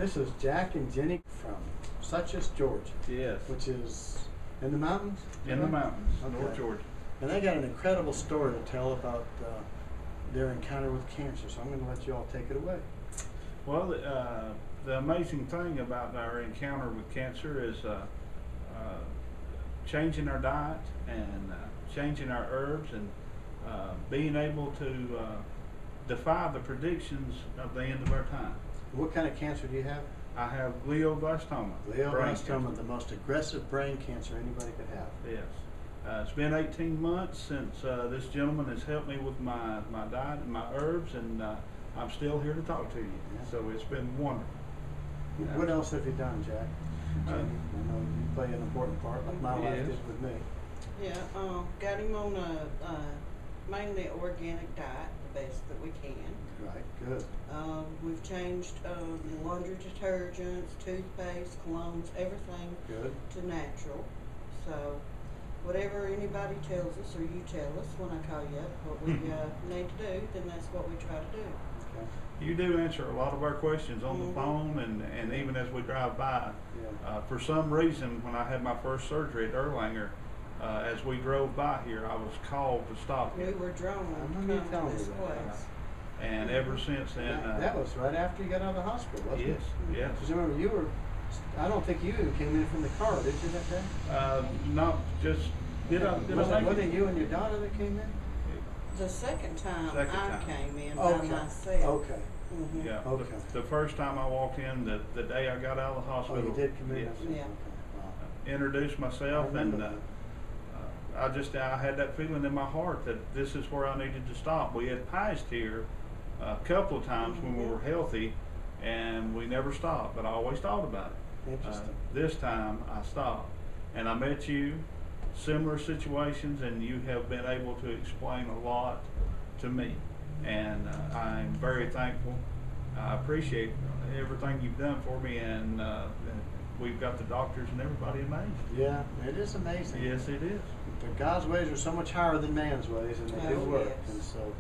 This is Jack and Jenny from Suches, Georgia, Yes. which is in the mountains? In the mountains, Okay. North Georgia. And they got an incredible story to tell about their encounter with cancer, so I'm going to let you all take it away. Well, the amazing thing about our encounter with cancer is changing our diet and changing our herbs and being able to defy the predictions of the end of our time. What kind of cancer do you have? I have glioblastoma. brain Glioblastoma, cancer. the most aggressive brain cancer anybody could have. Yes. It's been 18 months since this gentleman has helped me with my diet and my herbs, and I'm still here to talk to you. Yeah. So it's been wonderful. What else have you done, Jack? Uh, Jenny, I know you play an important part, like my wife Yes. did with me. Yeah, got him on a mainly organic diet, the best that we can. Right, good. We've changed laundry detergents, toothpaste, colognes, everything Good. to natural. So whatever anybody tells us or you tell us when I call you up what we need to do, then that's what we try to do. Okay. You do answer a lot of our questions on the Mhm. phone and even as we drive by. Yeah. For some reason, when I had my first surgery at Erlanger, as we drove by here, I was called to stop We here. were drawn I to remember you come telling to me this that. place. And ever since then, That was right after you got out of the hospital, wasn't yes, it? yes. Because remember, you were, I don't think you even came in from the car, did you, that day? Not just, did I Was make it it? you and your daughter that came in? The second time Second I time. came in by Okay, myself. okay. Mhm. Yeah, Okay. the first time I walked in, the day I got out of the Oh, hospital. you did come in? Yes. Okay, Yeah. wow. Introduced myself, I remember and that. I had that feeling in my heart that this is where I needed to stop. We had passed here a couple of times when we Mhm. were healthy, and we never stopped, but I always thought about it. Interesting. This time I stopped, and I met you, similar situations, and you have been able to explain a lot to me, and I'm very thankful. I appreciate everything you've done for me, and we've got the doctors and everybody amazed. Yeah, it is amazing. Yes, it is. But God's ways are so much higher than man's ways, and they do Oh, work. yes. And so,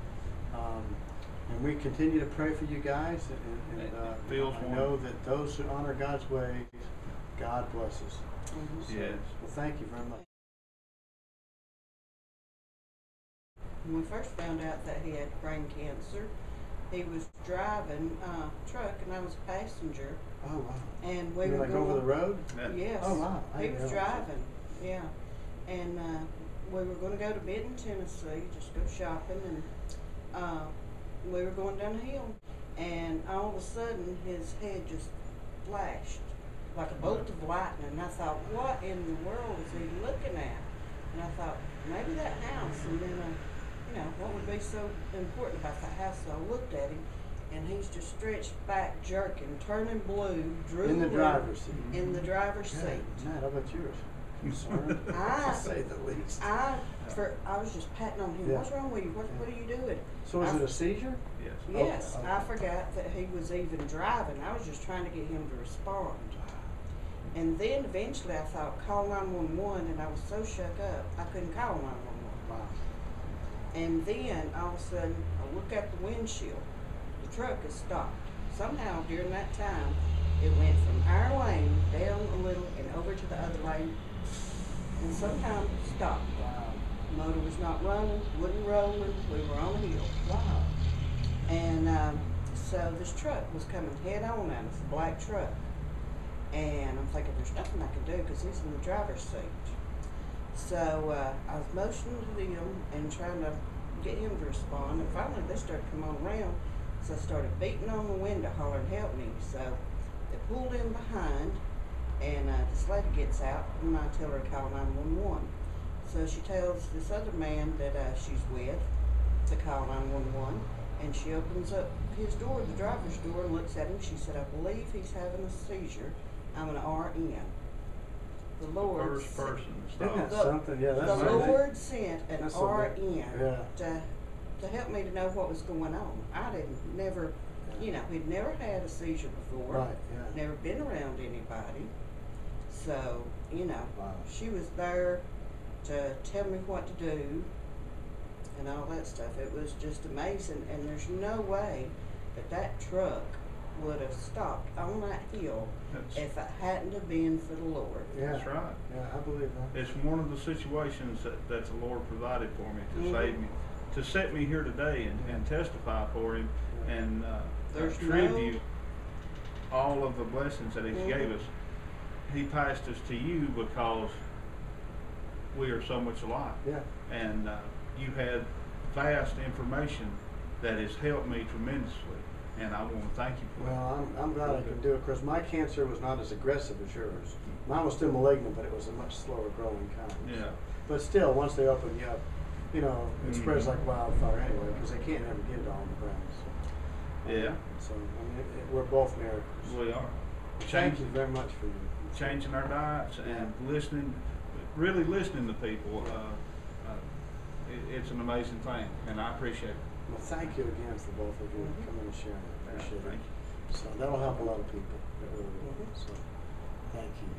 and we continue to pray for you guys, and It feels I know that those who honor God's ways, God blesses. Mhm. So, Yes. well, thank you very much. When we first found out that he had brain cancer, he was driving a truck and I was a passenger, Oh, wow. and we You were like going. over the road? Yes. Oh, wow. I He didn't was realize that. driving, yeah, and we were going to go to Benton, Tennessee, just go shopping, and we were going down the hill, and all of a sudden his head just flashed like a bolt of lightning. And I thought, what in the world is he looking at? And I thought, maybe that house. And then, what would be so important about the house? So I looked at him, and he's just stretched back, jerking, turning blue, drooling. In the driver's seat. In the driver's Yeah. seat. Matt, how about yours? Concerned, I- to say the least. I was just patting on him. Yeah. What's wrong with you? What are you doing? So is it a seizure? Yes. Yes, Okay. I forgot that he was even driving. I was just trying to get him to respond. And then eventually I thought, call 911, and I was so shook up, I couldn't call 911. Wow. And then all of a sudden, I look at the windshield. The truck is stopped. Somehow during that time, it went from our lane down a little and over to the other lane, and somehow stopped. Wow. Motor was not running, wasn't rolling. We were on a hill. Wow. And so this truck was coming head on at us, a black truck. And I'm thinking, there's nothing I can do because he's in the driver's seat. So I was motioning to them and trying to get him to respond. And finally they started coming on around. So I started beating on the window, hollering, help me. So they pulled in behind, and this lady gets out, and I tell her to call 911. So she tells this other man that she's with to call 911, and she opens up his door, the driver's door, and looks at him. She said, I believe he's having a seizure. I'm an RN. The Lord First person Isn't that stopped. The- something? Yeah, the that's amazing. Lord sent an That's RN Yeah. to help me to know what was going on. I never, he'd never had a seizure before. Right, yeah. Never been around anybody. So, Wow. she was there to tell me what to do and all that stuff. It was just amazing, and there's no way that truck would have stopped on that hill That's, if it hadn't have been for the Lord. Yeah. that's right. Yeah, I believe that. It's one of the situations that the Lord provided for me to Mhm. save me, to set me here today and testify for Him Yeah. and There's attribute all of the blessings that He Mhm. gave us. He passed us to you because we are so much alike. Yeah. And you had vast information that has helped me tremendously, and I want to thank you for Well, I'm glad I can do it, because my cancer was not as aggressive as yours. Mine was still malignant, but it was a much slower growing kind. that. Yeah. But still, once they open you up, you know, it spreads Mhm. like wildfire anyway, because they can't ever get it all on the ground. So, Yeah. So, I mean, we're both miracles. We are. Thank you very much for you. Changing our diets and listening, really listening to people. It's an amazing thing, and I appreciate it. Well, thank you again for both of you Mhm. coming and sharing. I appreciate Thank it. So that'll help a lot of people. It really will. Mhm. So, thank you.